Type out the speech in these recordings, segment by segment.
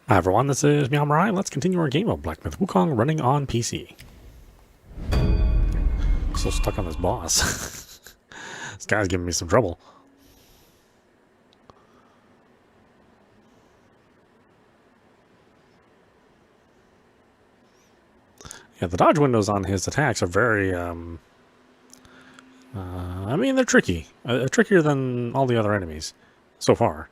Hi everyone, this is meowmurai. Let's continue our game of Black Myth Wukong running on PC. Still stuck on this boss. This guy's giving me some trouble. Yeah, the dodge windows on his attacks are very, I mean, they're tricky. Trickier than all the other enemies so far.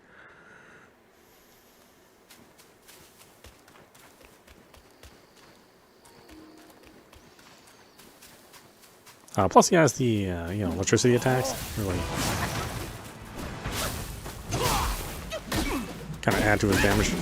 Plus, he has the electricity attacks. Really, kind of add to his damage.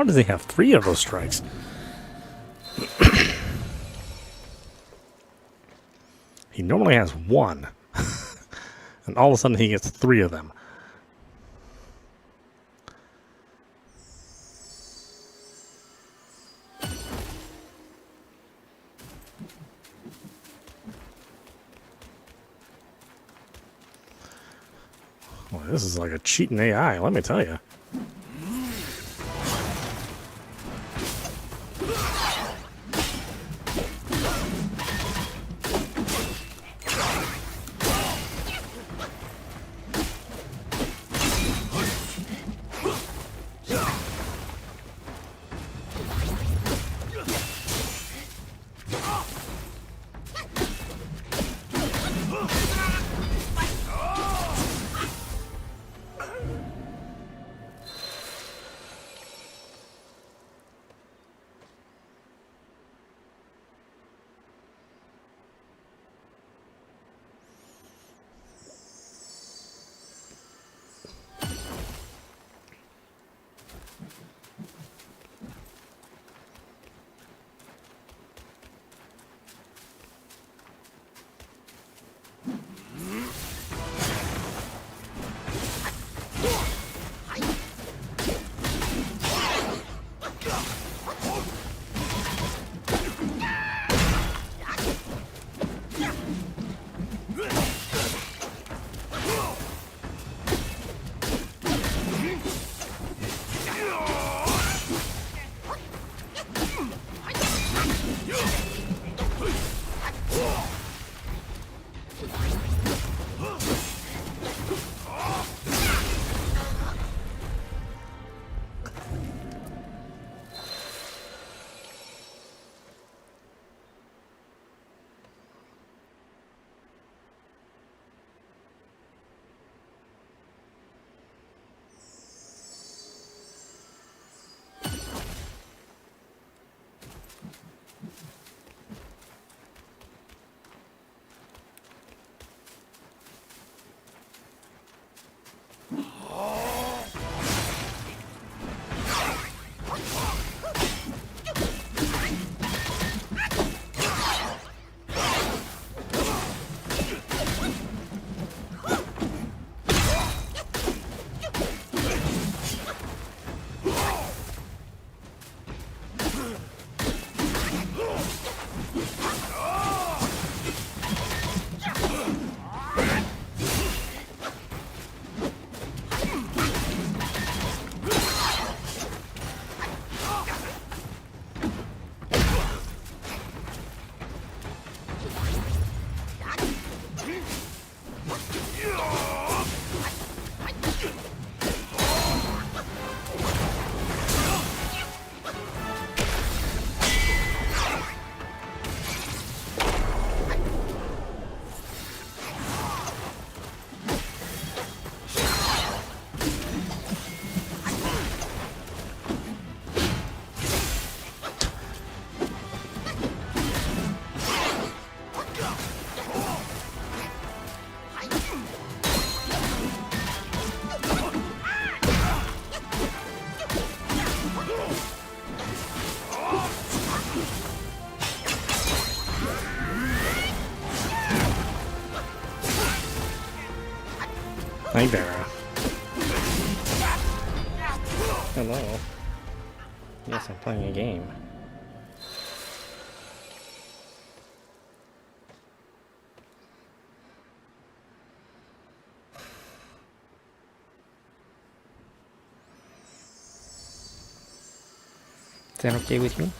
How does he have 3 of those strikes? He normally has 1. And all of a sudden he gets 3 of them. Well, this is like a cheating AI, let me tell you. Hi, Dara. Hello. Yes, I'm playing a game. Is that okay with you?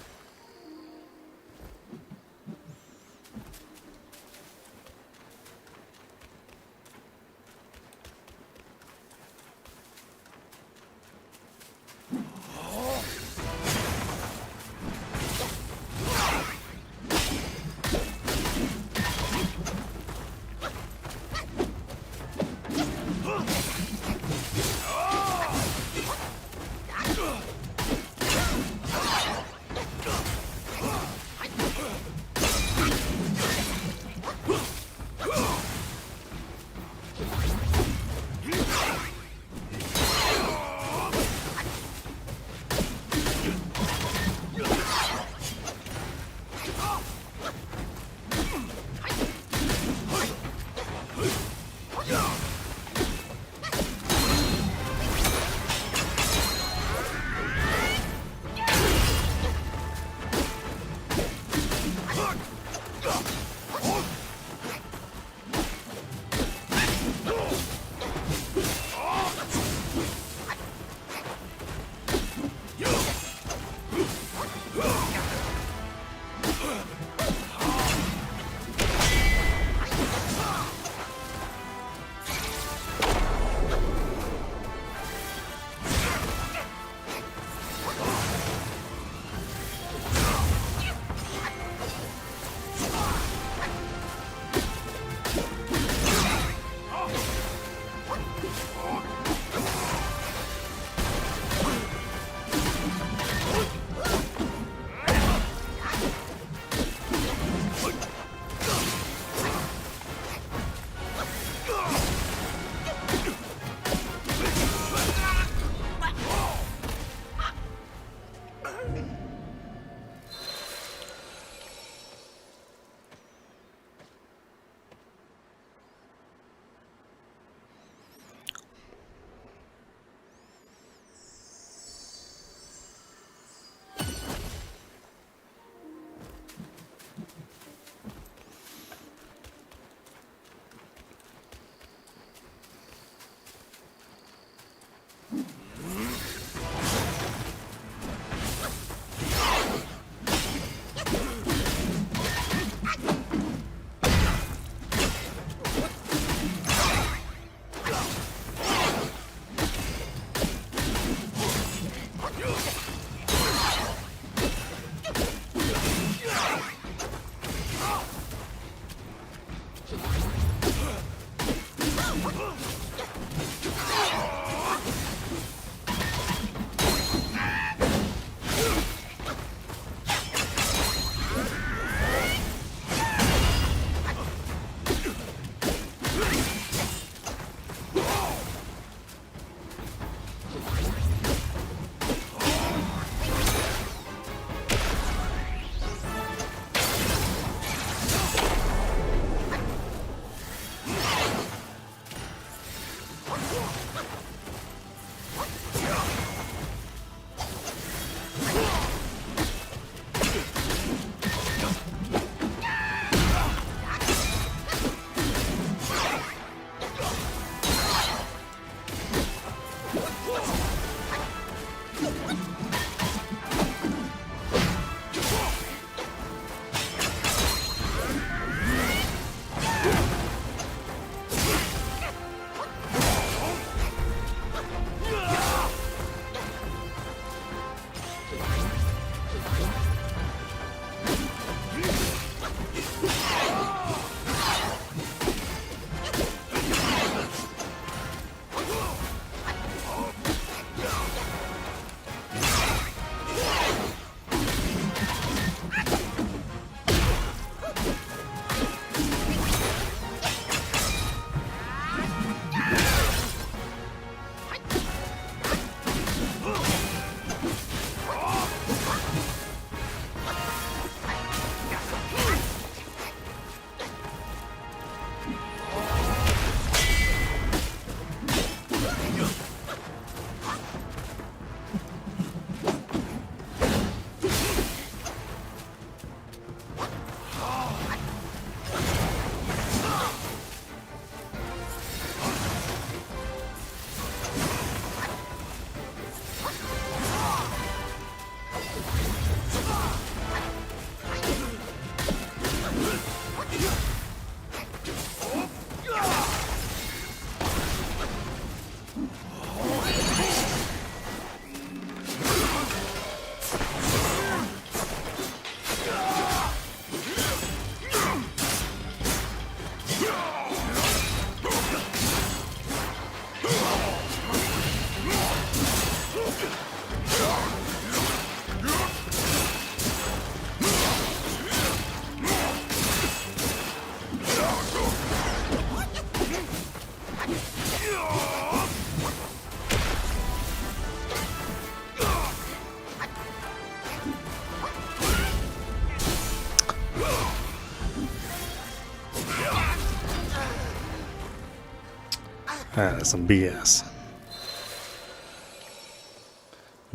That's some BS.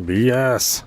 BS.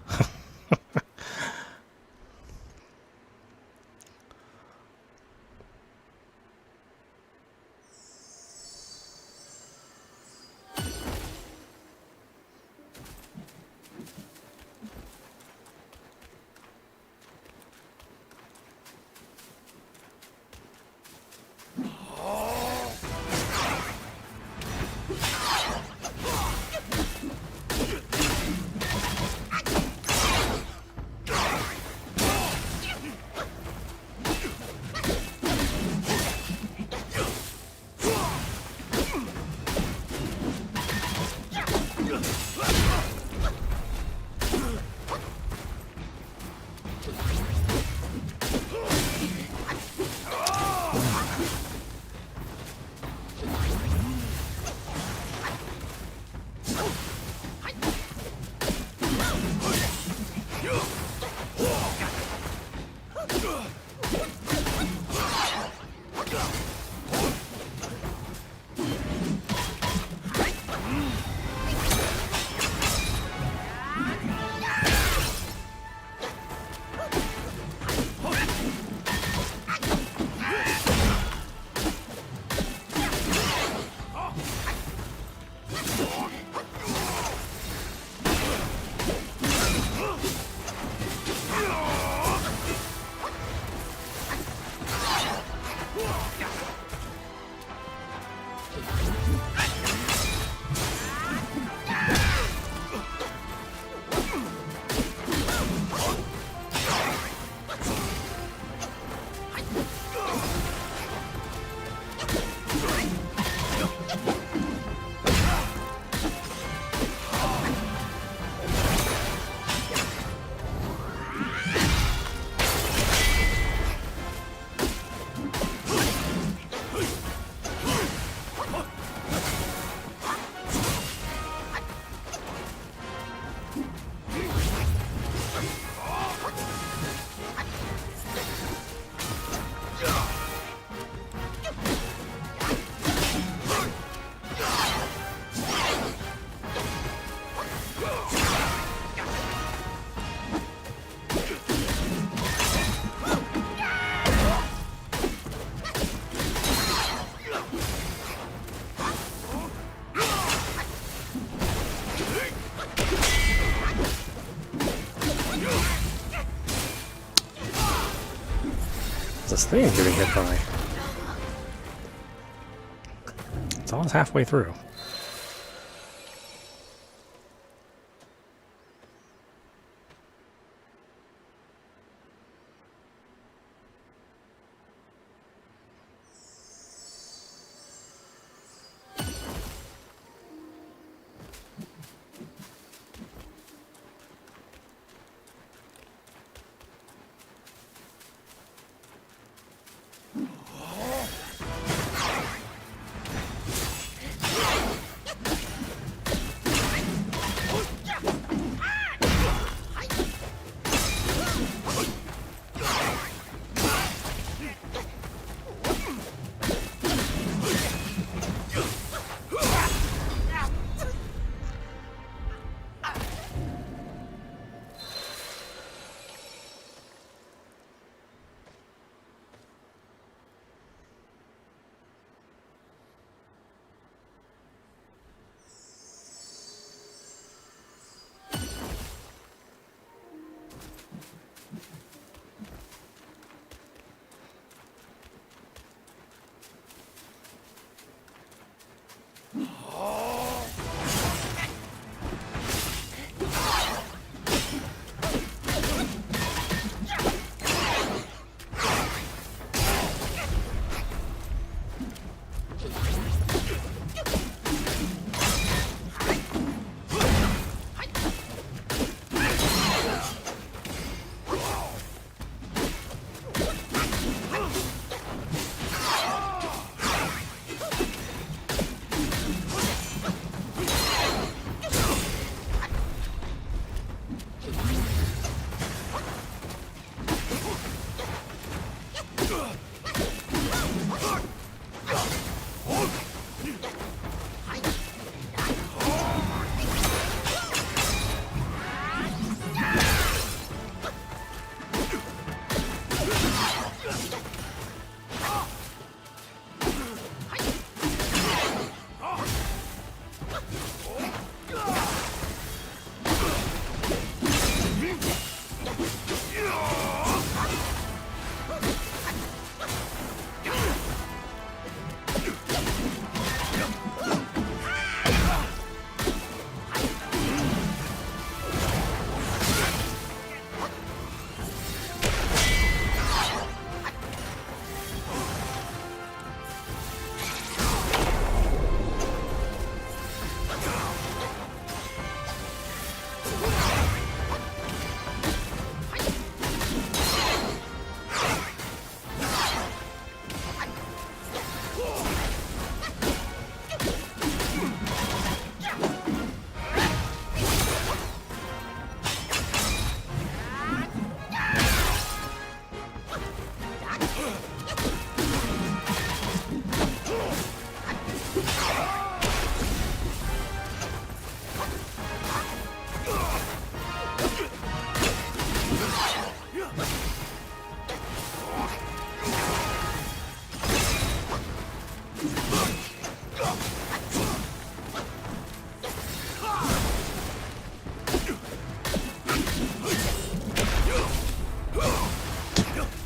This thing I'm getting hit by. It's almost halfway through.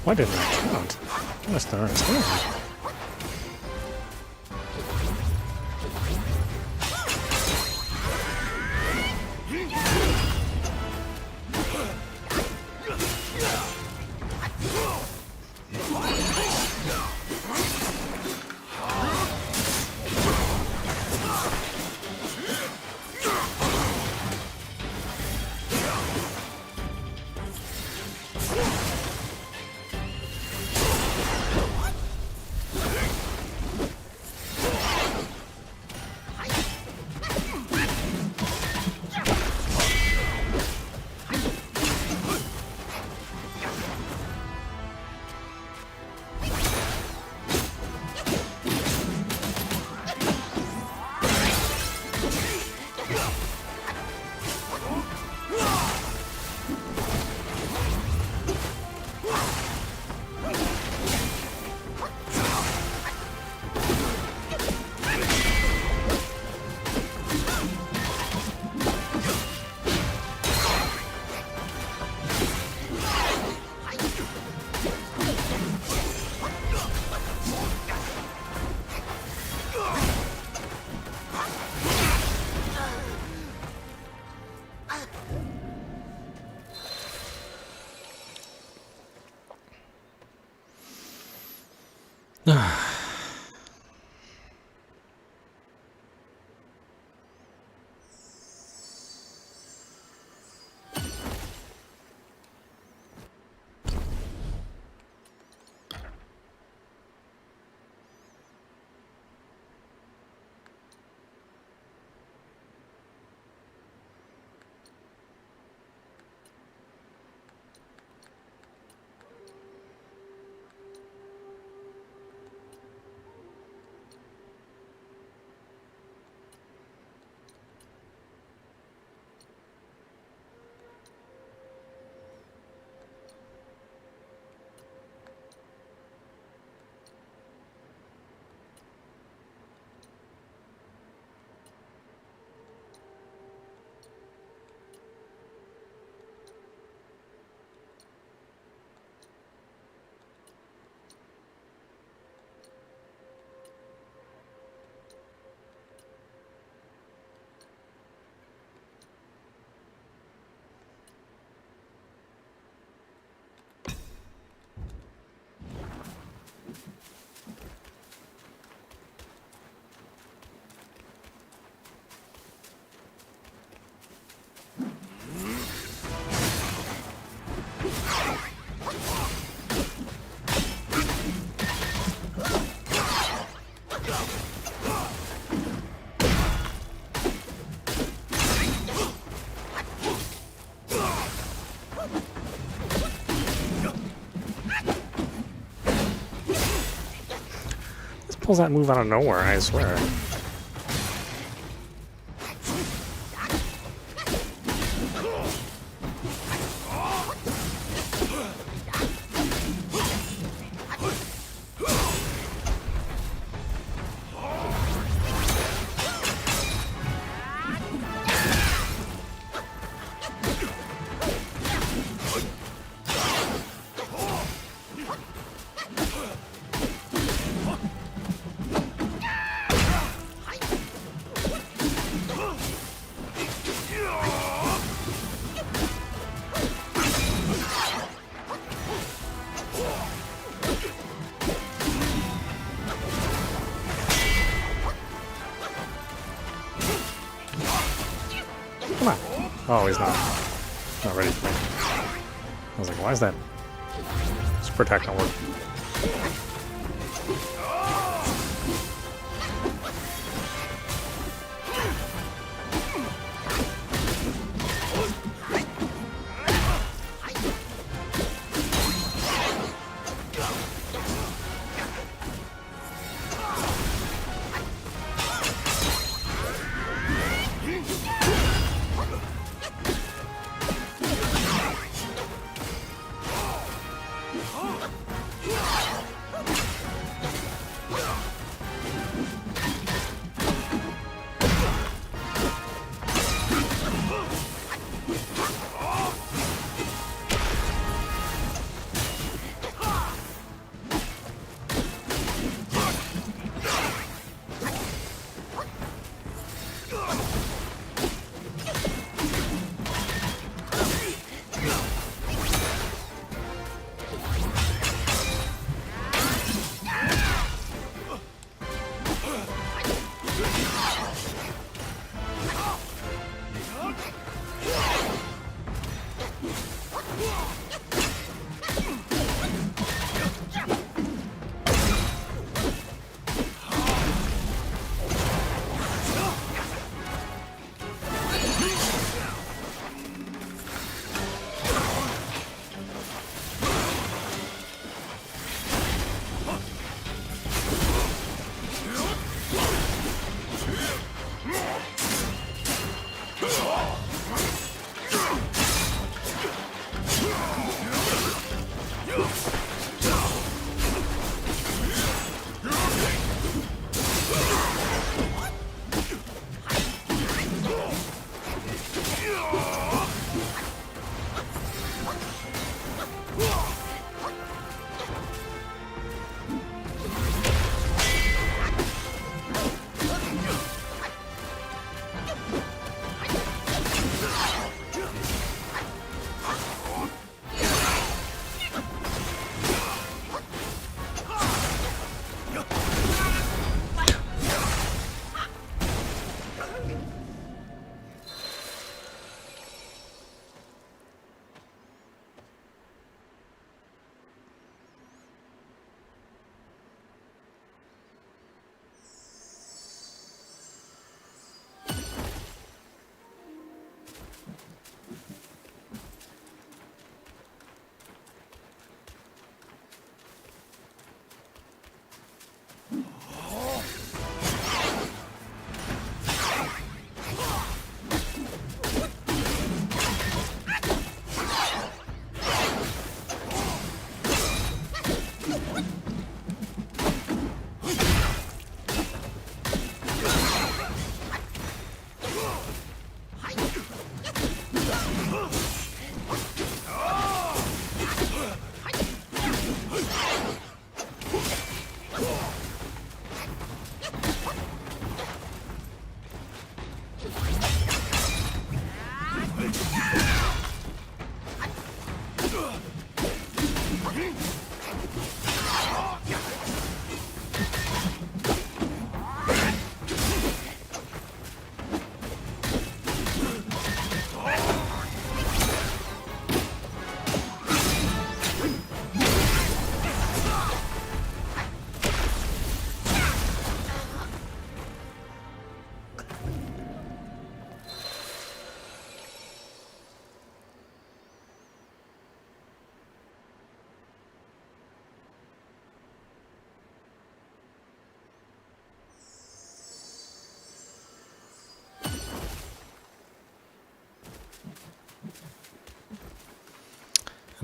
Why didn't I count? I must not understand. Pulls that move out of nowhere, I swear. Come on. Oh, he's not ready for me. I was like, why is that super attack not working?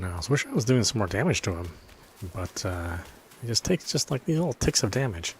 And I wish I was doing some more damage to him, but he just takes just like these little ticks of damage.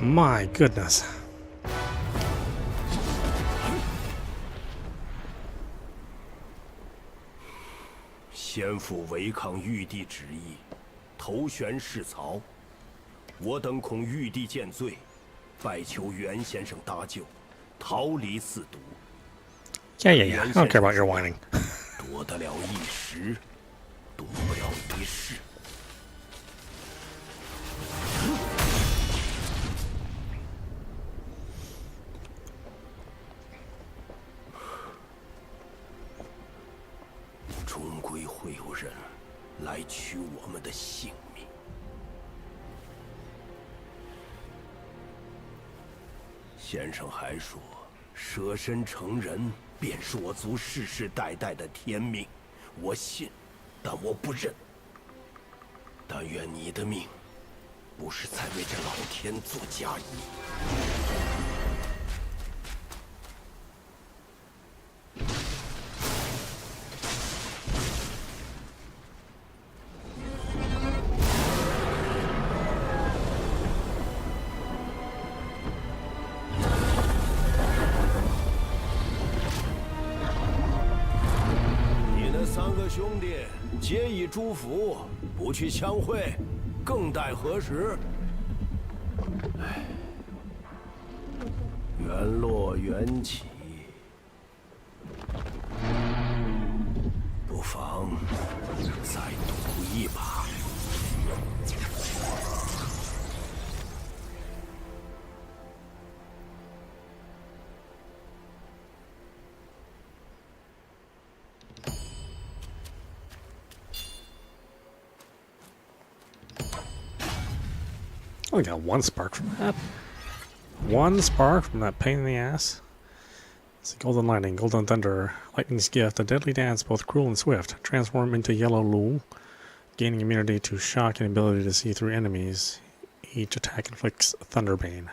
My goodness. "先父违抗玉帝旨意，投悬弑曹。我等恐玉帝见罪，拜求袁先生搭救，逃离四毒。Yeah. I don't care about your whining. 夺得了一时，夺不了一世。终归会有人来取我们的性命。先生还说，舍身成人便是我族世世代代的天命，我信，但我不认。但愿你的命，不是在为这老天做嫁衣。三个兄弟皆已诸福，不去相会，更待何时？唉，缘落缘起，不妨再赌一把。I only got one spark from that. One spark from that pain in the ass. It's a golden lightning, golden thunder, lightning's gift, a deadly dance, both cruel and swift. Transform into yellow lul, gaining immunity to shock and ability to see through enemies. Each attack inflicts thunderbane.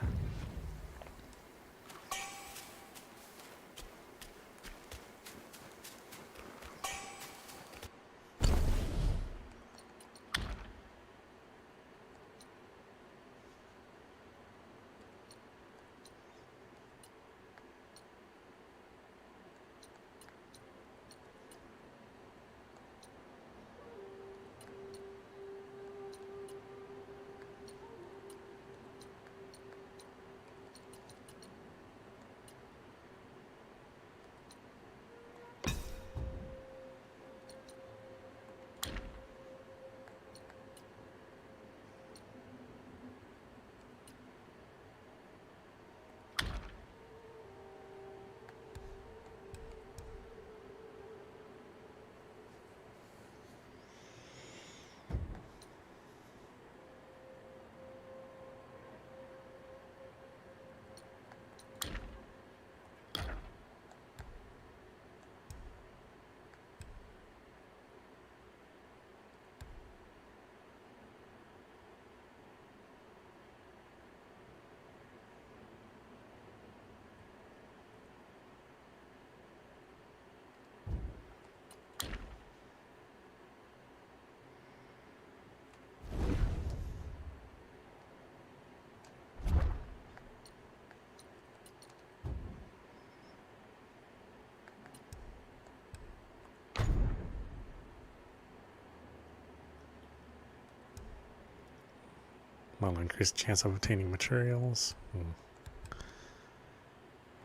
Well, increased chance of obtaining materials.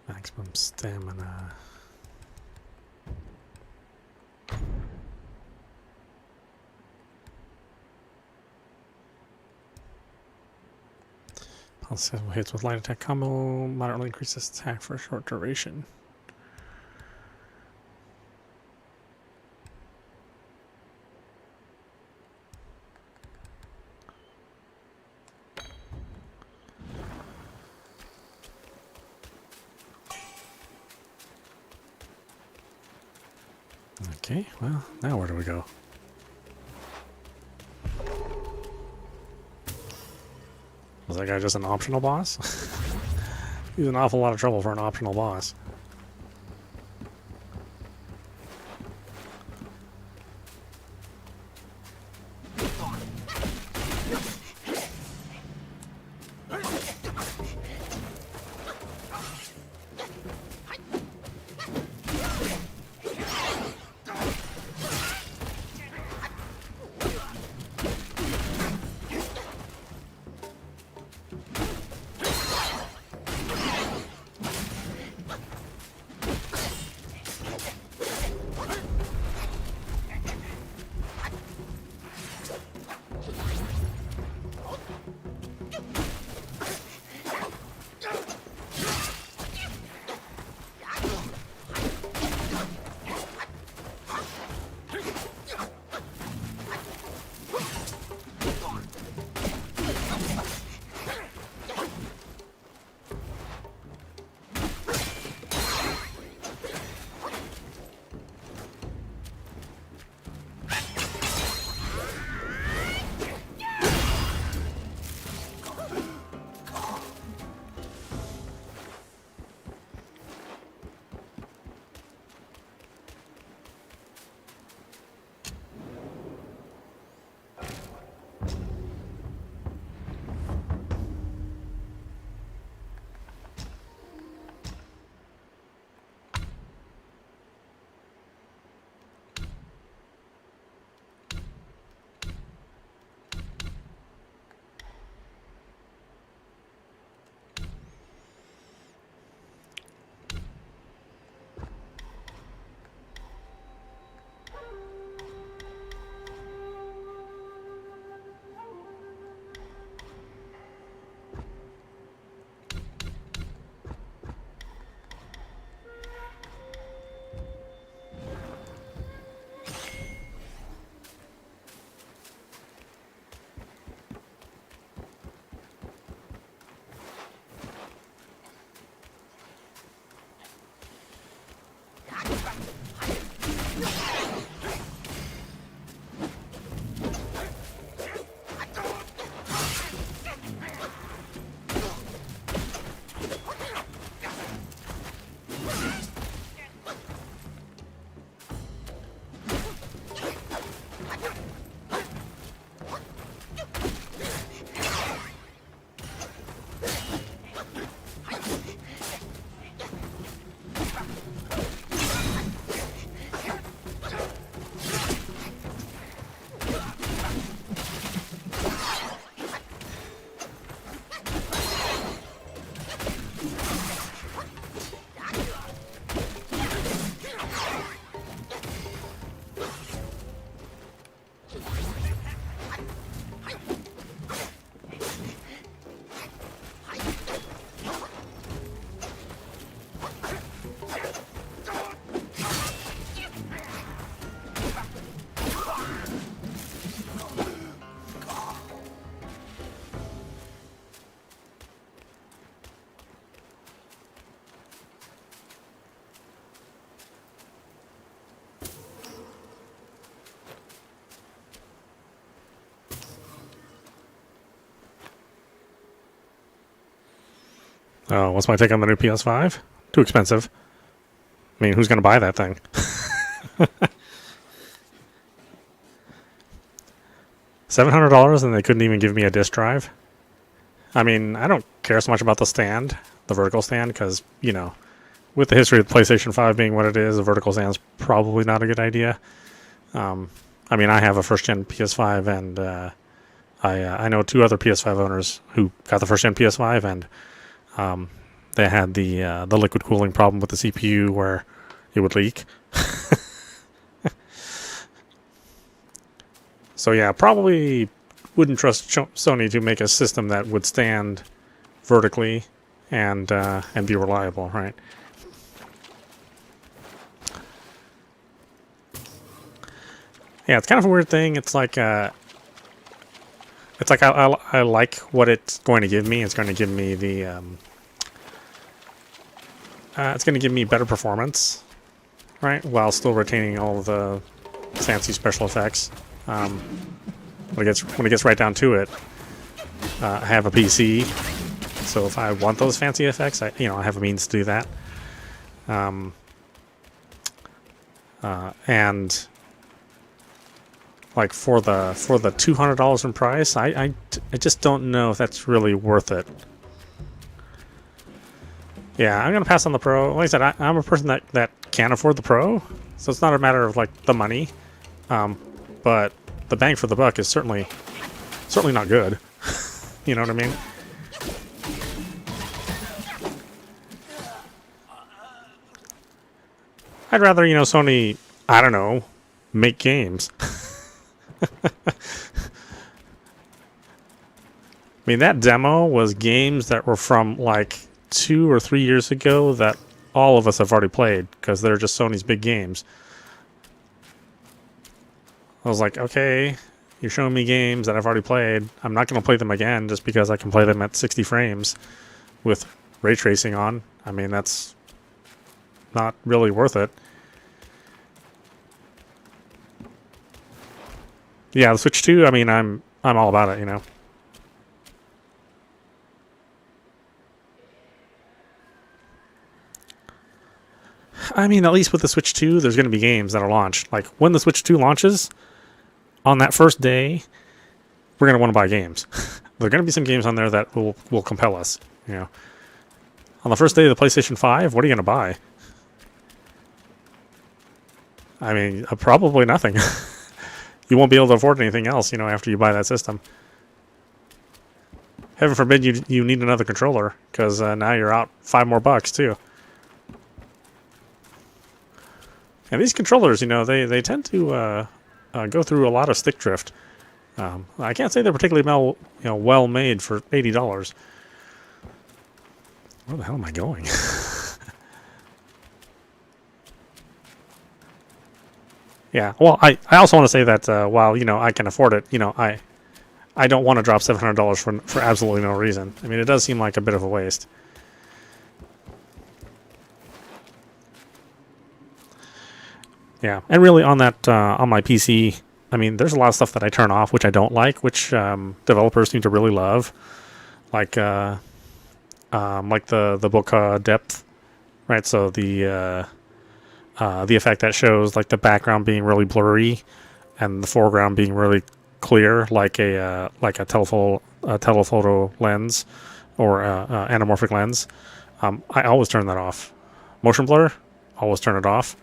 Maximum stamina. Successful hits with light attack combo moderately increases attack for a short duration. Okay, well, now where do we go? Was that guy just an optional boss? He's an awful lot of trouble for an optional boss. Oh, what's my take on the new PS5? Too expensive. I mean, who's going to buy that thing? $700 and they couldn't even give me a disk drive? I mean, I don't care so much about the stand, the vertical stand, because, you know, with the history of the PlayStation 5 being what it is, a vertical stand's probably not a good idea. I mean, I have a first-gen PS5, and I know 2 other PS5 owners who got the first-gen PS5, and they had the liquid cooling problem with the CPU where it would leak. So yeah, probably wouldn't trust Sony to make a system that would stand vertically and be reliable, right? Yeah, it's kind of a weird thing. It's like I like what it's going to give me. It's going to give me the it's going to give me better performance, right? While still retaining all of the fancy special effects. When it gets right down to it, I have a PC, so if I want those fancy effects, I have a means to do that. And like for the $200 in price, I just don't know if that's really worth it. Yeah, I'm gonna pass on the Pro. Like I said, I'm a person that can't afford the Pro, so it's not a matter of like the money, but the bang for the buck is certainly not good. You know what I mean? I'd rather, Sony, I don't know, make games. I mean, that demo was games that were from like 2 or 3 years ago that all of us have already played because they're just Sony's big games. I was like, okay, you're showing me games that I've already played. I'm not going to play them again just because I can play them at 60 frames with ray tracing on. I mean, that's not really worth it. Yeah, the Switch 2, I mean, I'm all about it, I mean, at least with the Switch 2, there's going to be games that are launched. Like, when the Switch 2 launches, on that first day, we're going to want to buy games. There are going to be some games on there that will compel us, On the first day of the PlayStation 5, what are you going to buy? I mean, probably nothing. You won't be able to afford anything else, after you buy that system. Heaven forbid you need another controller, because now you're out $5 more, too. And these controllers, they tend to go through a lot of stick drift. I can't say they're particularly well made for $80. Where the hell am I going? Yeah, well, I also want to say that while I can afford it, I don't want to drop $700 for absolutely no reason. I mean, it does seem like a bit of a waste. Yeah, and really on that on my PC, I mean, there's a lot of stuff that I turn off, which I don't like, which developers seem to really love, like the bokeh depth, right? So the effect that shows like the background being really blurry, and the foreground being really clear, like a telephoto lens or anamorphic lens. I always turn that off. Motion blur, always turn it off.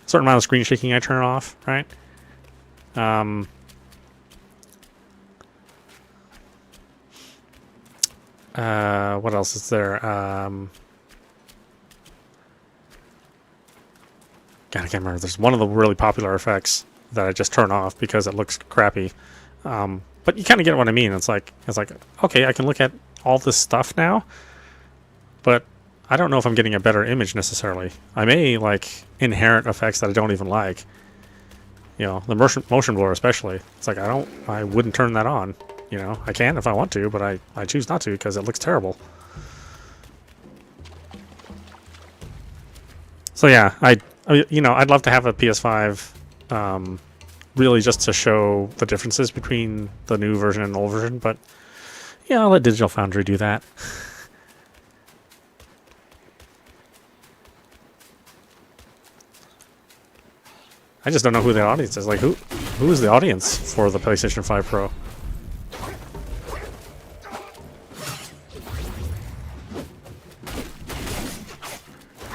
Certain amount of screen shaking I turn off, right? What else is there? God, I can't remember. There's one of the really popular effects that I just turn off because it looks crappy. But you kind of get what I mean. It's like, okay, I can look at all this stuff now, but I don't know if I'm getting a better image necessarily. I may like inherent effects that I don't even like. The motion blur especially. It's like I wouldn't turn that on. I can if I want to, but I choose not to because it looks terrible. So yeah, I'd love to have a PS5, really just to show the differences between the new version and the old version. But Yeah, I'll let Digital Foundry do that. I just don't know who the audience is. Like, who is the audience for the PlayStation 5 Pro?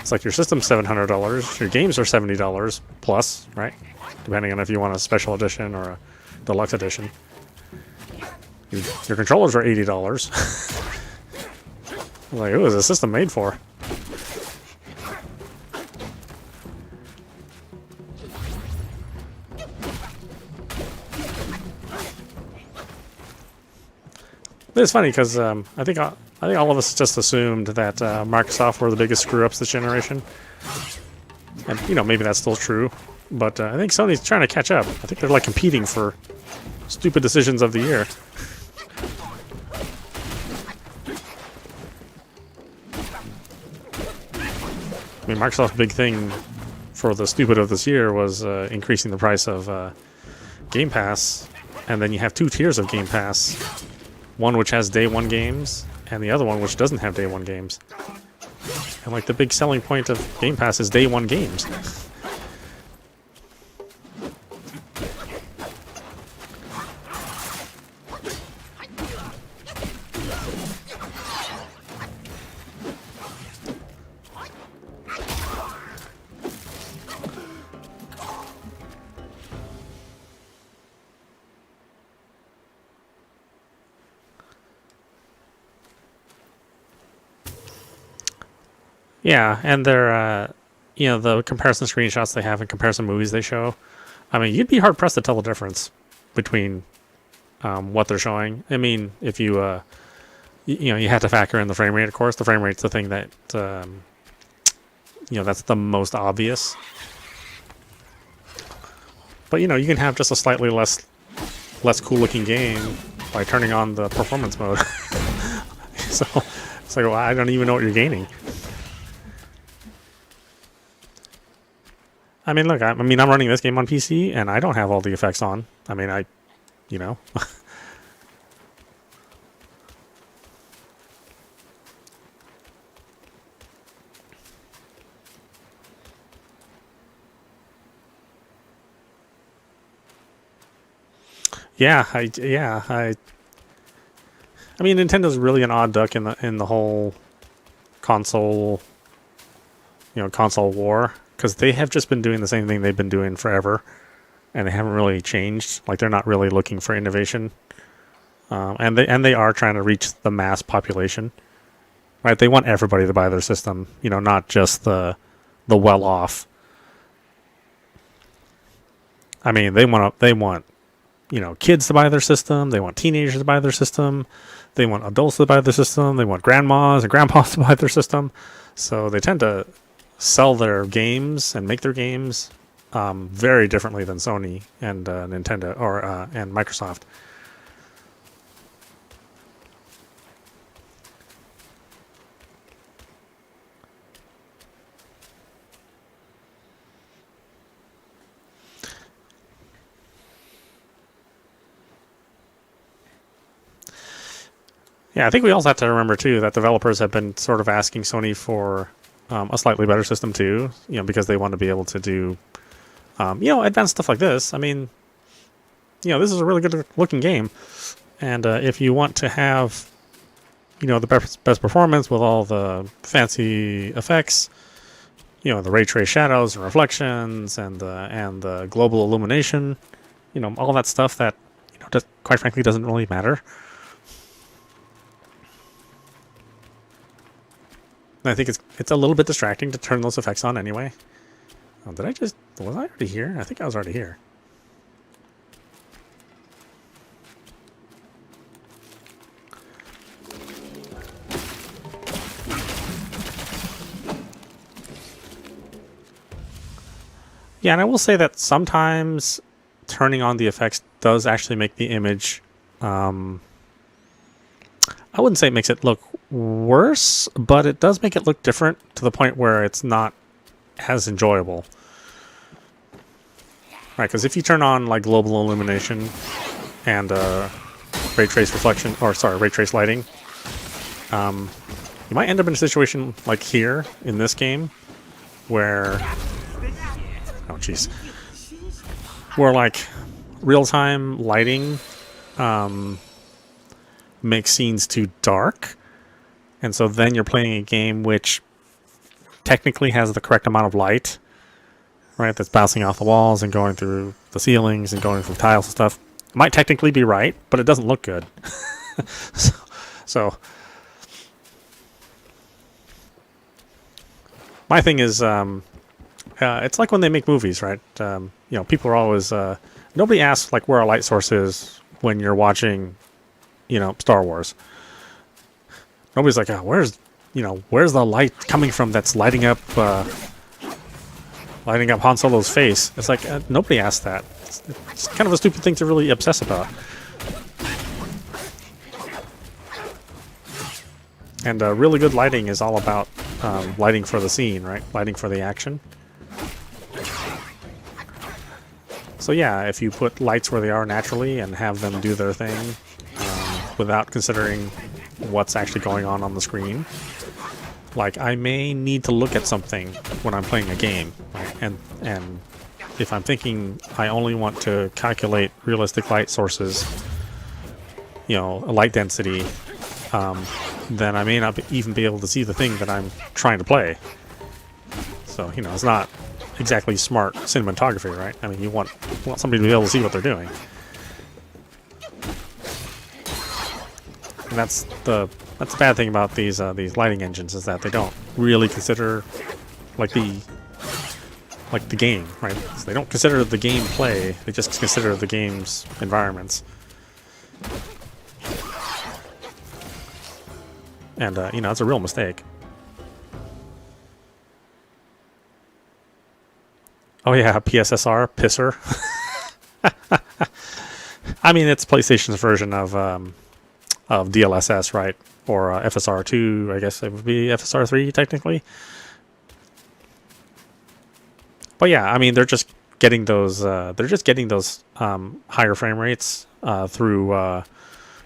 It's like your system's $700, your games are $70 plus, right? Depending on if you want a special edition or a deluxe edition. Your controllers are $80. Like, who is the system made for? But it's funny because I think all of us just assumed that Microsoft were the biggest screw-ups this generation, and maybe that's still true. But I think Sony's trying to catch up. I think they're like competing for stupid decisions of the year. I mean, Microsoft's big thing for the stupid of this year was increasing the price of Game Pass, and then you have two tiers of Game Pass. One which has day one games, and the other one which doesn't have day one games. And like the big selling point of Game Pass is day one games. Yeah, and they're, the comparison screenshots they have and comparison movies they show. I mean, you'd be hard pressed to tell the difference between what they're showing. I mean, if you, you have to factor in the frame rate, of course. The frame rate's the thing that, that's the most obvious. But, you can have just a slightly less cool-looking game by turning on the performance mode. So, it's like, well, I don't even know what you're gaining. I mean, look, I'm running this game on PC, and I don't have all the effects on. I mean, I mean, Nintendo's really an odd duck in the whole console, console war. Because they have just been doing the same thing they've been doing forever, and they haven't really changed. Like, they're not really looking for innovation, and they are trying to reach the mass population, right? They want everybody to buy their system, not just the well-off. I mean, they want kids to buy their system. They want teenagers to buy their system. They want adults to buy their system. They want grandmas and grandpas to buy their system. So they tend to sell their games and make their games very differently than Sony and Nintendo and Microsoft. Yeah, I think we also have to remember too that developers have been sort of asking Sony for a slightly better system too, because they want to be able to do, advanced stuff like this. I mean, this is a really good looking game, and if you want to have, the best performance with all the fancy effects, the ray trace shadows and reflections and the global illumination, all that stuff that, just quite frankly doesn't really matter. I think it's a little bit distracting to turn those effects on anyway. Oh, was I already here? I think I was already here. Yeah, and I will say that sometimes turning on the effects does actually make the image, I wouldn't say it makes it look worse, but it does make it look different to the point where it's not as enjoyable. Right, because if you turn on like global illumination and ray trace reflection, or sorry, ray trace lighting. You might end up in a situation like here in this game, where, oh jeez, where like real-time lighting makes scenes too dark, and so then you're playing a game which technically has the correct amount of light, right? That's bouncing off the walls and going through the ceilings and going through tiles and stuff. It might technically be right, but it doesn't look good. so my thing is, it's like when they make movies, right? People are always nobody asks like where a light source is when you're watching, Star Wars. Nobody's like, oh, where's the light coming from that's lighting up Han Solo's face? It's like nobody asked that. It's kind of a stupid thing to really obsess about. And really good lighting is all about lighting for the scene, right? Lighting for the action. So yeah, if you put lights where they are naturally and have them do their thing without considering what's actually going on the screen. Like, I may need to look at something when I'm playing a game, right? And if I'm thinking I only want to calculate realistic light sources, a light density, then I may not even be able to see the thing that I'm trying to play. So, it's not exactly smart cinematography, right? I mean, you want somebody to be able to see what they're doing. And that's the bad thing about these lighting engines, is that they don't really consider like the game, right? So they don't consider the gameplay; they just consider the game's environments. And it's a real mistake. Oh yeah, PSSR, pisser. I mean, it's PlayStation's version of DLSS, right? Or FSR2, I guess it would be FSR3 technically. But yeah, I mean, they're just getting those higher frame rates through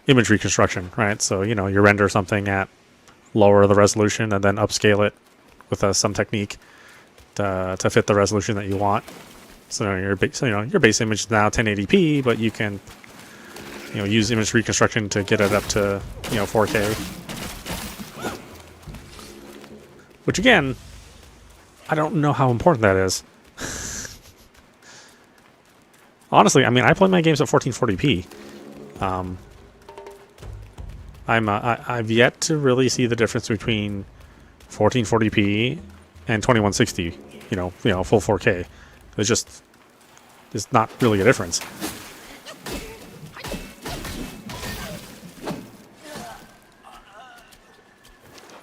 image reconstruction, right? So you render something at lower the resolution and then upscale it with some technique to fit the resolution that you want. So your base image is now 1080p, but you can use image reconstruction to get it up to 4K. Which again, I don't know how important that is. Honestly, I mean, I play my games at 1440p. I've yet to really see the difference between 1440p and 2160. Full 4K. There's not really a difference.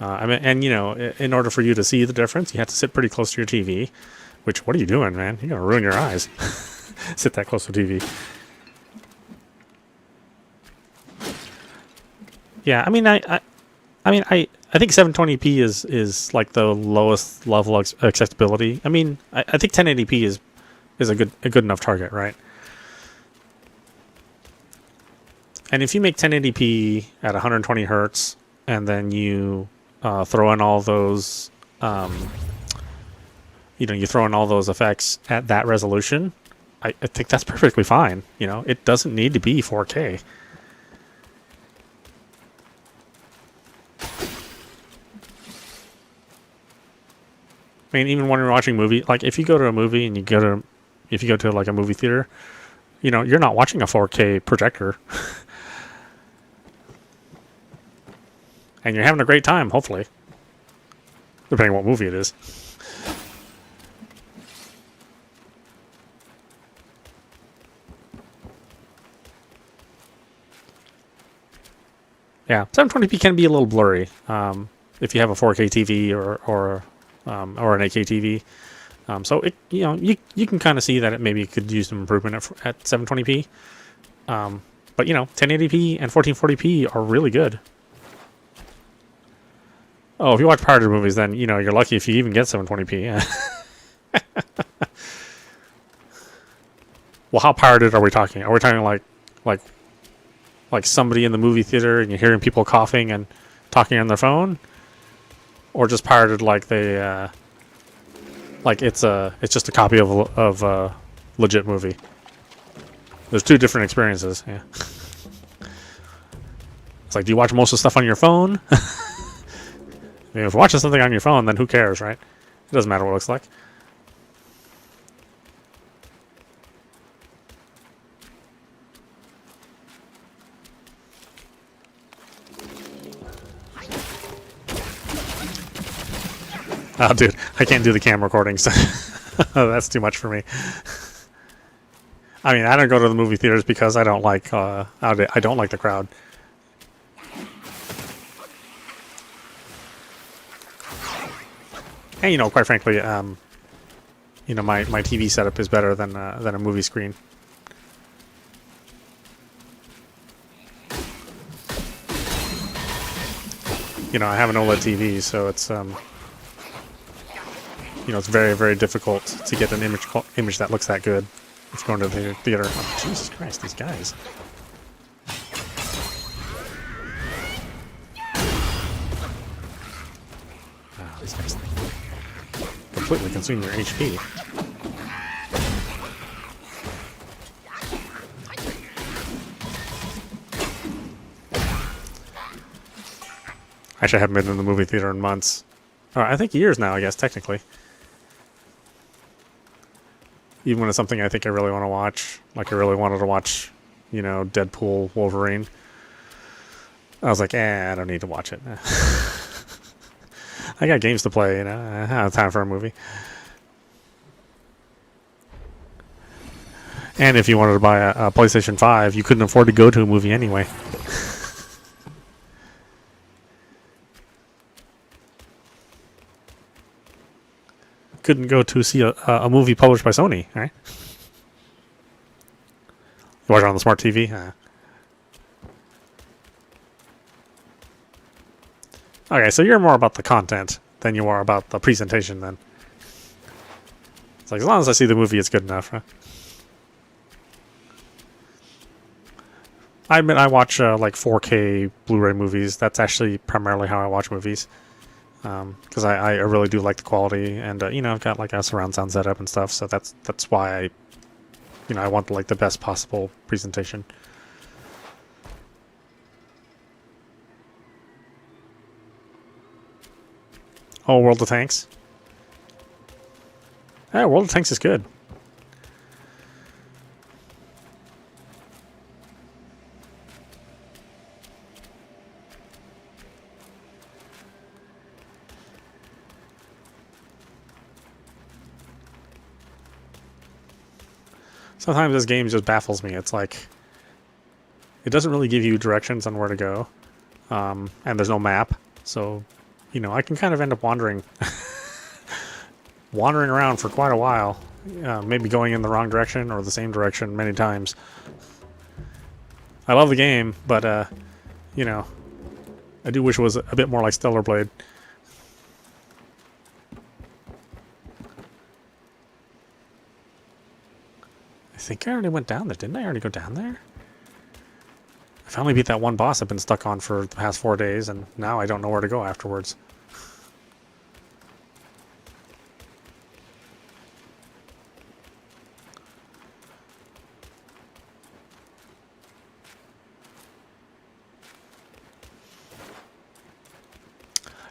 In order for you to see the difference, you have to sit pretty close to your TV. Which, what are you doing, man? You're gonna ruin your eyes. Sit that close to TV. Yeah, I mean, I think 720p is like the lowest level of accessibility. I mean, I think 1080p is a good enough target, right? And if you make 1080p at 120 hertz, and then you throw in all those, you throw in all those effects at that resolution, I think that's perfectly fine. It doesn't need to be 4K. I mean, even when you're watching a movie, like if you go to a movie and if you go to like a movie theater, you're not watching a 4K projector. And you're having a great time, hopefully. Depending on what movie it is. Yeah, 720p can be a little blurry if you have a 4K TV or an 8K TV. So it you can kind of see that it maybe could use some improvement at 720p. But 1080p and 1440p are really good. Oh, if you watch pirated movies, then you're lucky if you even get 720p. Well, how pirated are we talking? Are we talking like like somebody in the movie theater and you're hearing people coughing and talking on their phone, or just pirated like they like it's just a copy of a legit movie. There's two different experiences. Yeah. It's like, do you watch most of the stuff on your phone? I mean, if you're watching something on your phone, then who cares, right? It doesn't matter what it looks like. Oh, dude, I can't do the cam recording, so that's too much for me. I mean, I don't go to the movie theaters because I don't like I don't like the crowd. And you know, quite frankly, you know, my TV setup is better than a movie screen. You know, I have an OLED TV, so it's you know, it's very, very difficult to get an image that looks that good if you're going to the theater. Oh, Jesus Christ, these guys. Wow, these guys completely consume your HP. Actually, I haven't been in the movie theater in months. I think years now, I guess, technically. Even when it's something I think I really want to watch. Like I really wanted to watch, you know, Deadpool, Wolverine. I was like, I don't need to watch it. I got games to play, you know. I don't have time for a movie. And if you wanted to buy a PlayStation 5, you couldn't afford to go to a movie anyway. Couldn't go to see a movie published by Sony, right? You watch it on the smart TV? Okay, so you're more about the content than you are about the presentation then. It's like, as long as I see the movie, it's good enough, huh? I admit I watch like 4K Blu-ray movies. That's actually primarily how I watch movies. Because I really do like the quality, and you know, I've got like a surround sound setup and stuff, so that's why I want like the best possible presentation. Oh, World of Tanks. Yeah, World of Tanks is good. Sometimes this game just baffles me. It's like, it doesn't really give you directions on where to go, and there's no map, so you know, I can kind of end up wandering around for quite a while, maybe going in the wrong direction or the same direction many times. I love the game, but you know, I do wish it was a bit more like Stellar Blade. I think I already went down there. Didn't I already go down there? I finally beat that one boss I've been stuck on for the past 4 days, and now I don't know where to go afterwards.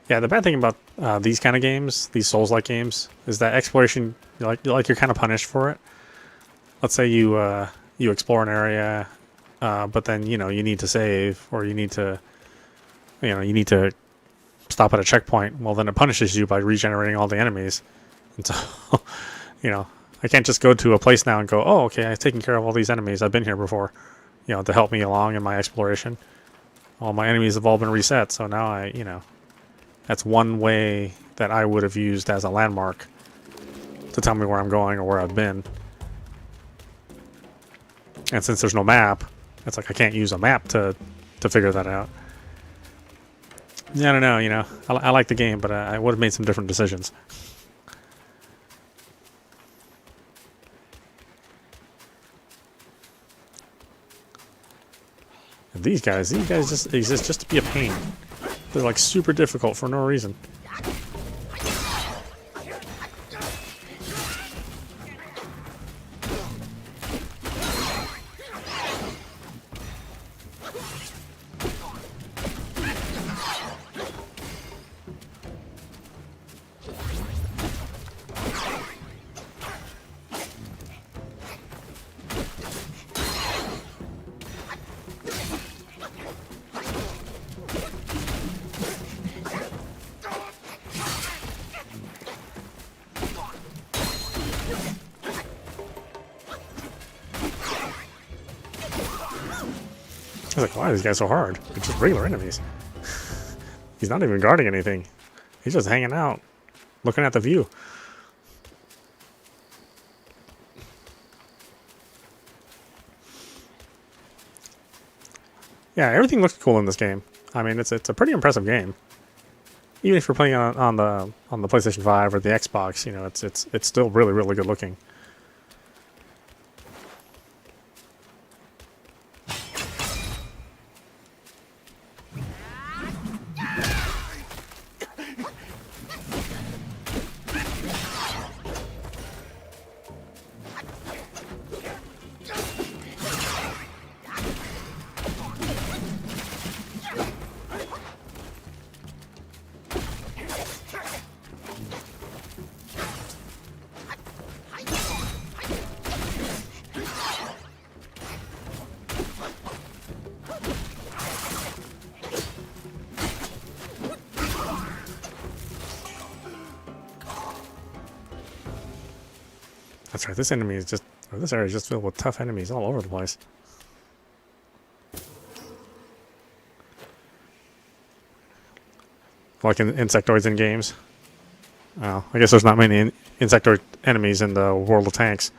Yeah, the bad thing about these kind of games, these Souls-like games, is that exploration, you're kind of punished for it. Let's say you explore an area, but then you need to save, or you need to stop at a checkpoint. Well, then it punishes you by regenerating all the enemies, and so I can't just go to a place now and go, oh, okay, I've taken care of all these enemies. I've been here before, to help me along in my exploration. All my enemies have all been reset, so now that's one way that I would have used as a landmark to tell me where I'm going or where I've been. And since there's no map, it's like I can't use a map to figure that out. Yeah, I don't know, I like the game, but I would have made some different decisions. These guys just exist just to be a pain. They're like super difficult for no reason. I was like, why are these guys so hard? They're just regular enemies. He's not even guarding anything. He's just hanging out, looking at the view. Yeah, everything looks cool in this game. I mean, it's a pretty impressive game. Even if you're playing on the PlayStation 5 or the Xbox, you know, it's still really good looking. That's right. This enemy is just, or this area is just filled with tough enemies all over the place. Like insectoids in games. Oh, I guess there's not many insectoid enemies in the World of Tanks.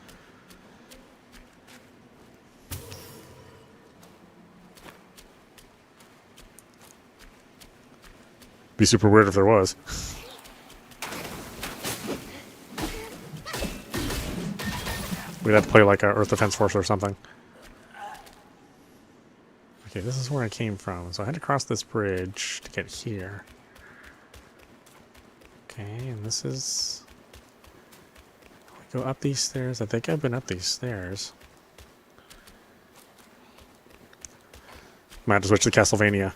Be super weird if there was. We'd have to play like a Earth Defense Force or something. Okay, this is where I came from. So I had to cross this bridge to get here. Okay, and this is... I go up these stairs. I think I've been up these stairs. Might have to switch to Castlevania.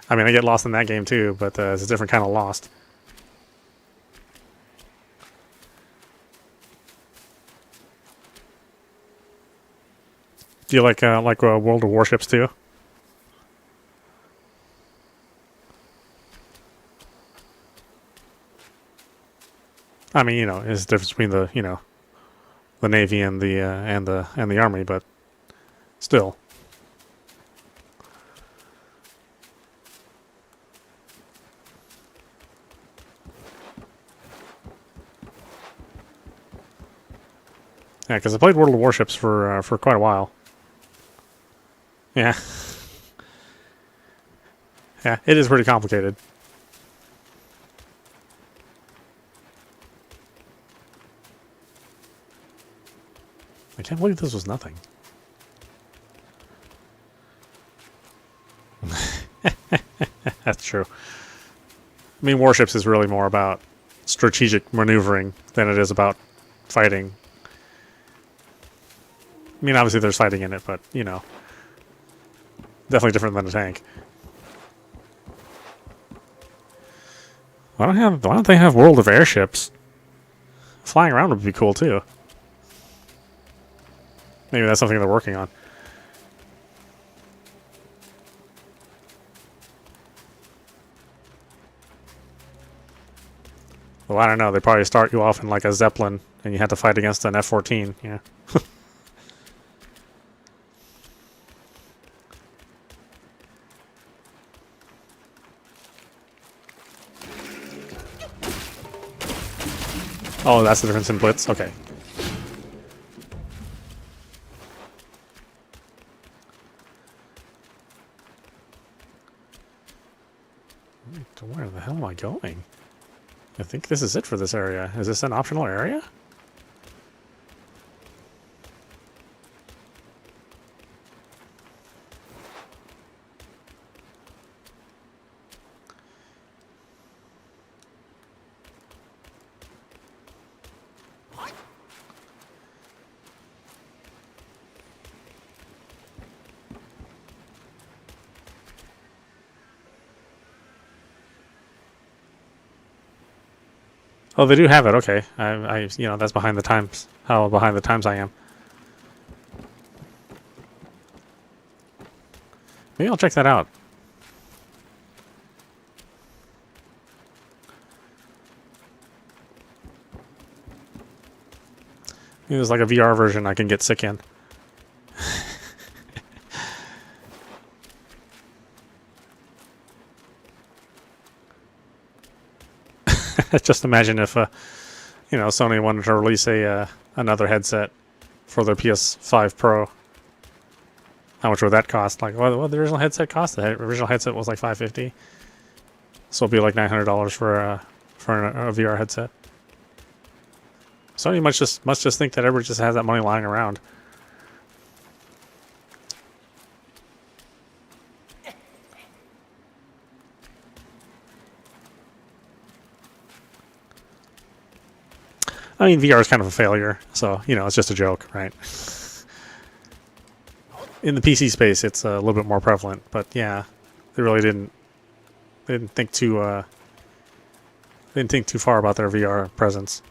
I mean, I get lost in that game too, but it's a different kind of lost. Do you like World of Warships too? I mean, you know, there's a difference between the, you know, the Navy and the Army, but still. Yeah, because I played World of Warships for quite a while. Yeah. Yeah, it is pretty complicated. I can't believe this was nothing. That's true. I mean, Warships is really more about strategic maneuvering than it is about fighting. I mean, obviously there's fighting in it, but, you know, definitely different than a tank. Why don't they have World of Airships? Flying around would be cool too. Maybe that's something they're working on. Well, I don't know. They probably start you off in like a Zeppelin, and you have to fight against an F-14. Yeah. Oh, that's the difference in Blitz? Okay. Where the hell am I going? I think this is it for this area. Is this an optional area? Oh, they do have it. Okay, you know, that's behind the times. How behind the times I am. Maybe I'll check that out. Maybe there's like a VR version I can get sick in. Just imagine if, you know, Sony wanted to release a another headset for their PS5 Pro. How much would that cost? Like, what the original headset cost? The original headset was like $550. So it'll be like $900 for a VR headset. Sony must just think that everybody just has that money lying around. I mean, VR is kind of a failure, so, you know, it's just a joke, right? In the PC space, it's a little bit more prevalent, but yeah, they really didn't think too far about their VR presence.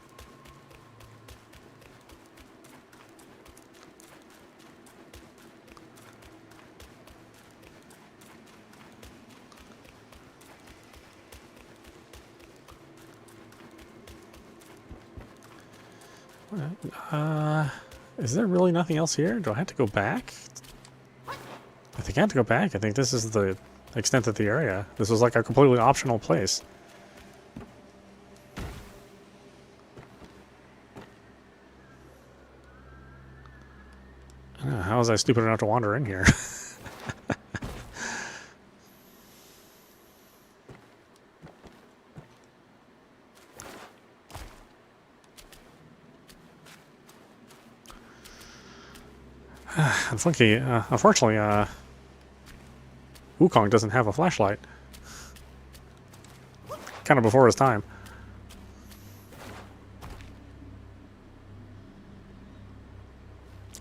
Is there really nothing else here? Do I have to go back? I think I have to go back. I think this is the extent of the area. This was like a completely optional place. How was I stupid enough to wander in here? Unfortunately, Wukong doesn't have a flashlight. Kind of before his time.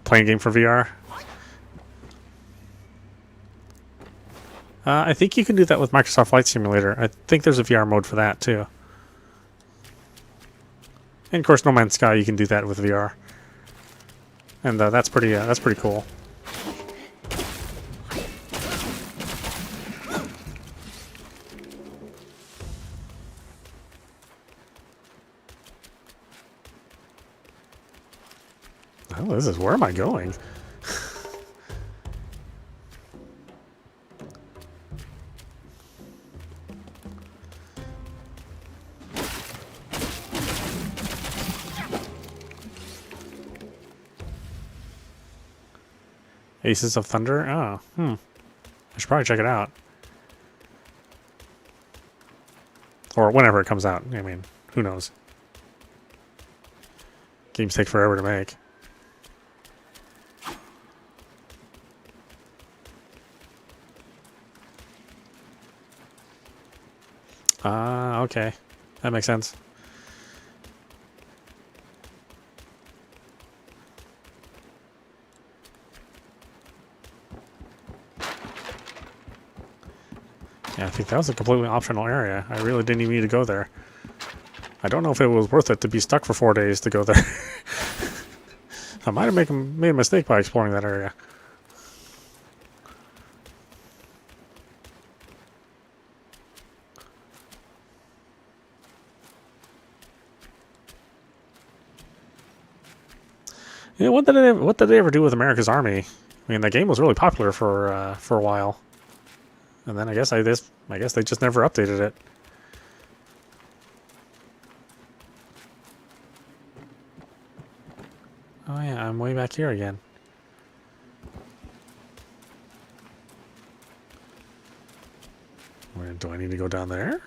Playing game for VR. I think you can do that with Microsoft Flight Simulator. I think there's a VR mode for that too. And of course, No Man's Sky, you can do that with VR. And that's pretty cool. Oh, this is, where am I going? Aces of Thunder? Oh, I should probably check it out. Or whenever it comes out. I mean, who knows? Games take forever to make. Okay. That makes sense. Yeah, I think that was a completely optional area. I really didn't even need to go there. I don't know if it was worth it to be stuck for 4 days to go there. I might have made a mistake by exploring that area. Yeah, what did they ever do with America's Army? I mean, that game was really popular for a while, and then I guess they just never updated it. Oh yeah, I'm way back here again. Where, do I need to go down there?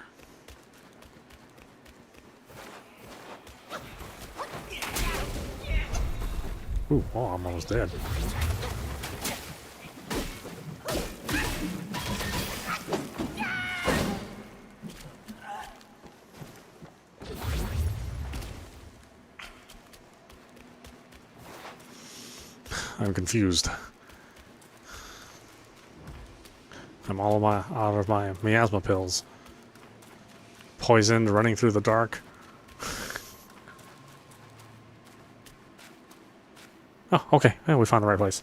Ooh, oh, I'm almost dead. I'm confused. I'm all out of my miasma pills. Poisoned, running through the dark. Oh, okay. Yeah, we found the right place.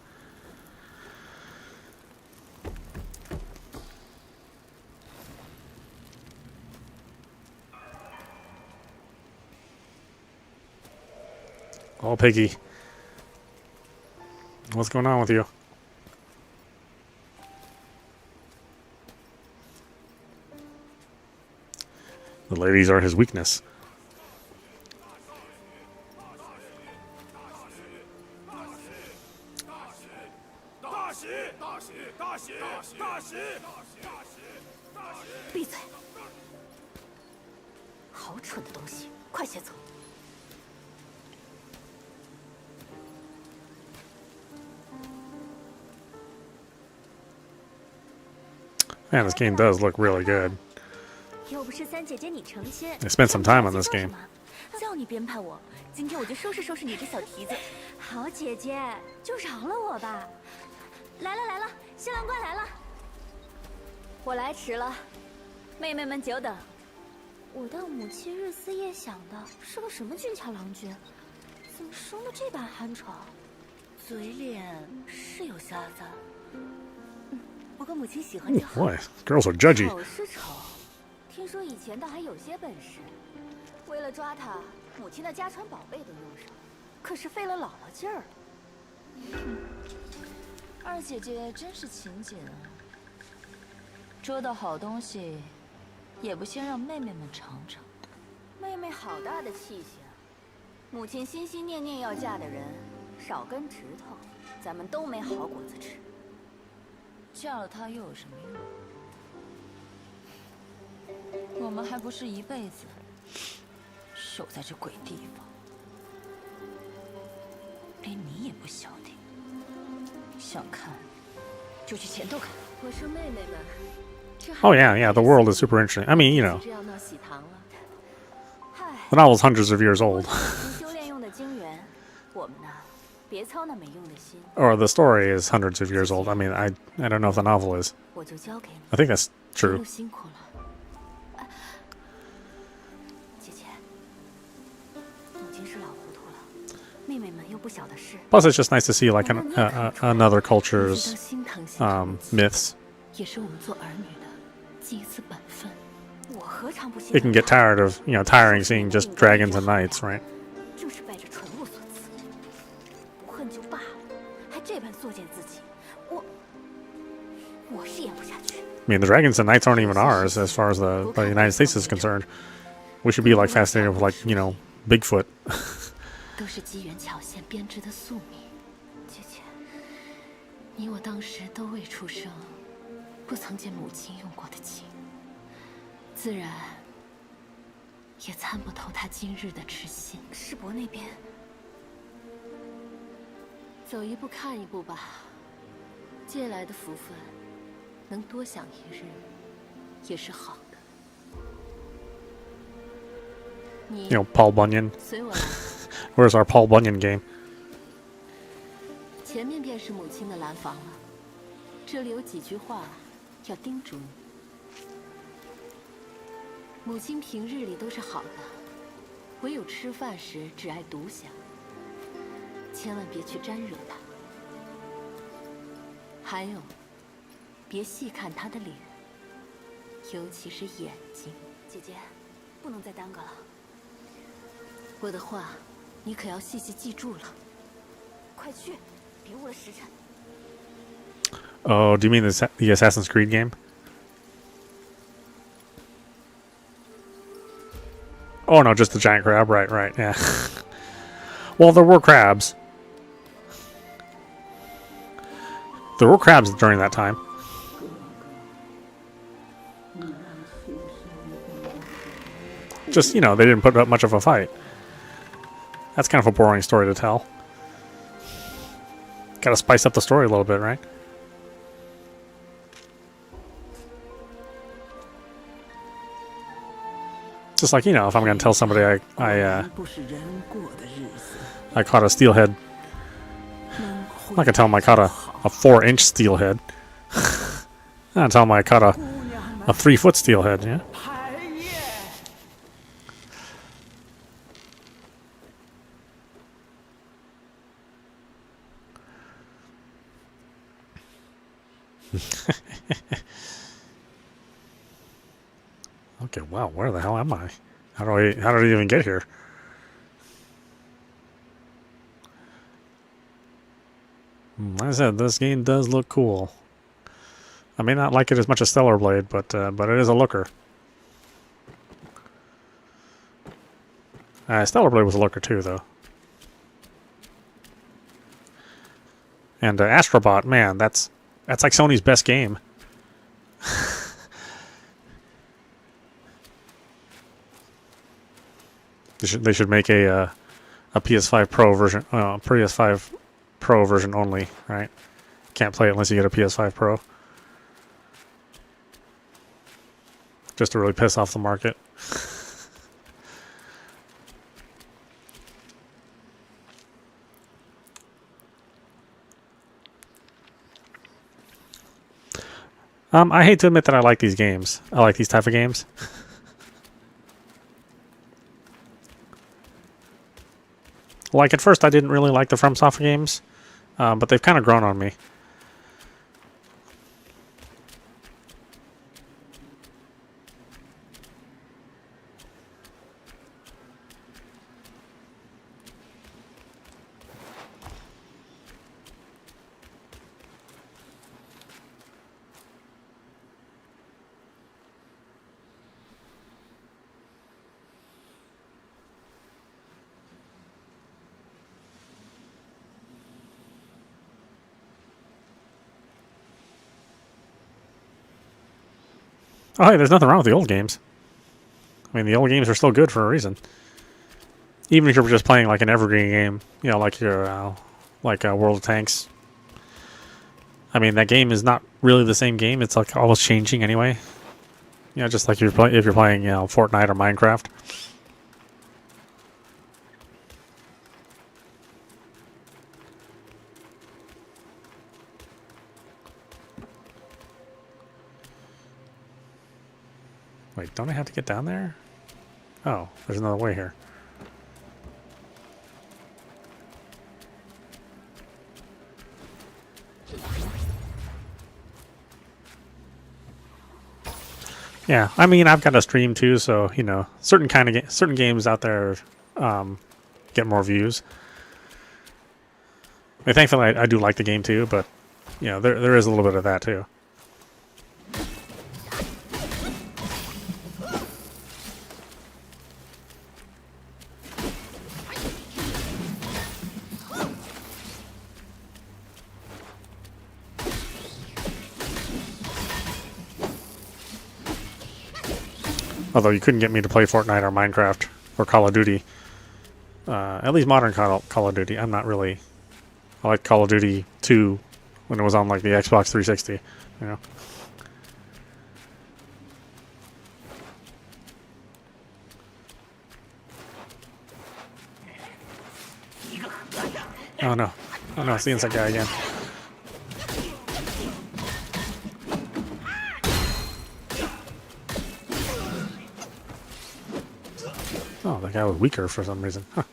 Oh, Piggy. What's going on with you? The ladies are his weakness.闭嘴！好蠢的东西，快些走！ Man, this game does look really good. 又不是三姐姐你成亲 I spent some time on this game. 叫你编排我，今天我就收拾收拾你这小蹄子。好姐姐，就饶了我吧。来了来了，新郎官来了。我来迟了，妹妹们久等。我的母亲日思夜想的是个什么俊俏郎君？怎么生得这般憨丑？嘴脸是有瞎子。不过母亲喜欢就好。Boy, girls are judgy. 丑是丑，听说以前倒还有些本事。为了抓他，母亲的家传宝贝都用上，可是费了姥姥劲儿。二姐姐真是勤俭啊！捉到好东西，也不先让妹妹们尝尝。妹妹好大的气性，母亲心心念念要嫁的人，少根指头，咱们都没好果子吃。嫁了她又有什么用？我们还不是一辈子守在这鬼地方，连你也不消停。想看就去前头看。我说妹妹们，这 Oh yeah, yeah. The world is super interesting. I mean, you know, 这要闹喜糖了。嗨， the novel's hundreds of years old, 修炼用的精元，我们呢，别操那没用的心。 or the story is hundreds of years old. I mean, I don't know if the novel is. 我就交给你。 I think that's true. 又辛苦了。姐姐，母亲是老糊涂了，妹妹们又不晓得事。 Plus, it's just nice to see like another culture's 心疼心 myths. 也是我们做儿女的尽一次本分。我何尝不信？ You can get tired of tiring seeing just dragons and knights, right? 正是拜着纯露所赐，不恨就罢了，还这般作践自己，我是咽不下去。 I mean, the dragons and knights aren't even ours as far as the United States is concerned. We should be like fascinated with Bigfoot. 都是机缘巧现编织的宿命。姐姐，你我当时都未出生，不曾见母亲用过的情，自然也参不透她今日的痴心。世伯那边，走一步看一步吧。借来的福分，能多享一日，也是好的。你 Paul Bunyan. 随我来。 Where's our Paul Bunyan game? 前面便是母亲的蓝房了，这里有几句话要叮嘱你。母亲平日里都是好的，唯有吃饭时只爱独享，千万别去沾惹她。还有，别细看她的脸，尤其是眼睛。姐姐，不能再耽搁了。我的话，你可要细细记住了。快去！ 别误了时辰。 Oh, do you mean the Assassin's Creed game? Oh no, just the giant crab. Right, right, yeah. Well, there were crabs. There were crabs during that time. Just, they didn't put up much of a fight. That's kind of a boring story to tell. Gotta spice up the story a little bit, right? Just like, if I'm gonna tell somebody I caught a steelhead I can tell him I caught a 4-inch steelhead. I can tell him I caught a 3-foot steelhead, yeah? 排宴。Okay, wow, where the hell am I? How did I even get here? Like I said, this game does look cool. I may not like it as much as Stellar Blade, but it is a looker. Stellar Blade was a looker too, though. And Astrobot, man, that's like Sony's best game. They should make a PS5 Pro version, PS5 Pro version only, right? Can't play it unless you get a PS5 Pro. Just to really piss off the market. I hate to admit that I like these games. I like these type of games. Like, at first I didn't really like the FromSoft games, but they've kind of grown on me. Oh, hey, there's nothing wrong with the old games. I mean, the old games are still good for a reason. Even if you're just playing like an evergreen game, you know, like your World of Tanks. I mean, that game is not really the same game. It's like always changing anyway. You know, just like if you're playing, you know, Fortnite or Minecraft. Wait, don't I have to get down there? Oh, there's another way here. Yeah, I mean, I've got a stream too, so you know, certain games out there get more views. I mean, thankfully, I do like the game too, but you know, there is a little bit of that too. Although you couldn't get me to play Fortnite or Minecraft or Call of Duty. At least modern Call of Duty. I'm not really... I like Call of Duty 2 when it was on like the Xbox 360, you know. Oh no. Oh no, it's the insect guy again. Oh, that guy was weaker for some reason. Huh.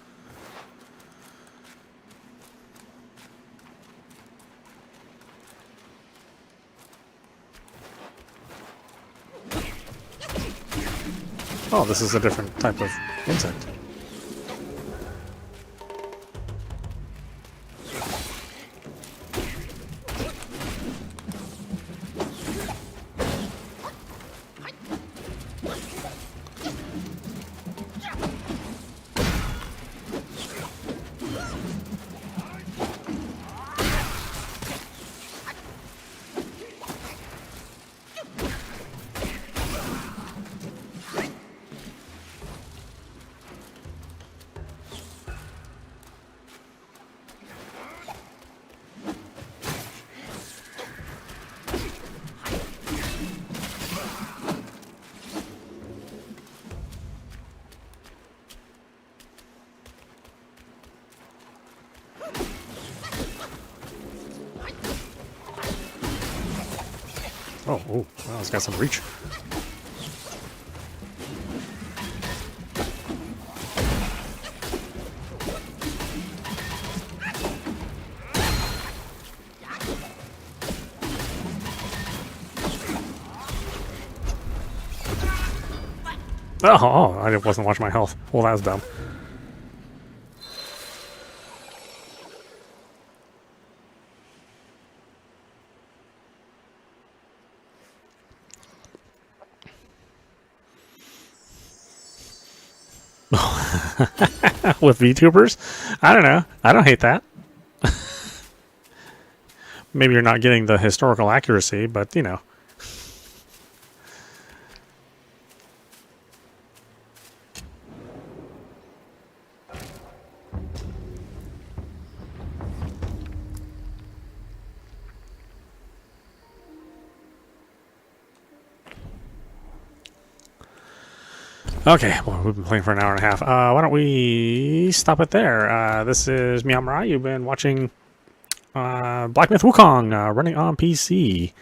Oh, this is a different type of insect. Oh, oh, well, it's got some reach. Oh, I wasn't watching my health. Well, that was dumb. With VTubers? I don't know. I don't hate that. Maybe you're not getting the historical accuracy, but you know. Okay, well, we've been playing for an hour and a half. Why don't we stop it there? This is meowmurai. You've been watching Black Myth Wukong running on PC.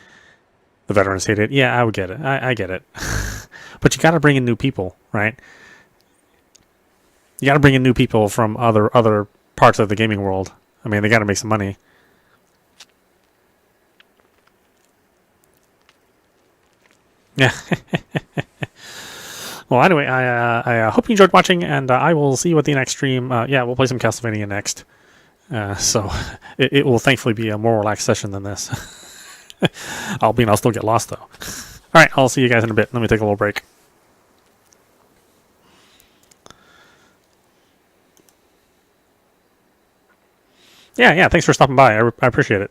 The veterans hate it. Yeah, I would get it. I get it. But you got to bring in new people, right? You got to bring in new people from other parts of the gaming world. I mean, they got to make some money. Yeah. Well, anyway, I hope you enjoyed watching, and I will see you at the next stream. Yeah, we'll play some Castlevania next. So it will thankfully be a more relaxed session than this. I'll still get lost, though. All right, I'll see you guys in a bit. Let me take a little break. Yeah, thanks for stopping by. I appreciate it.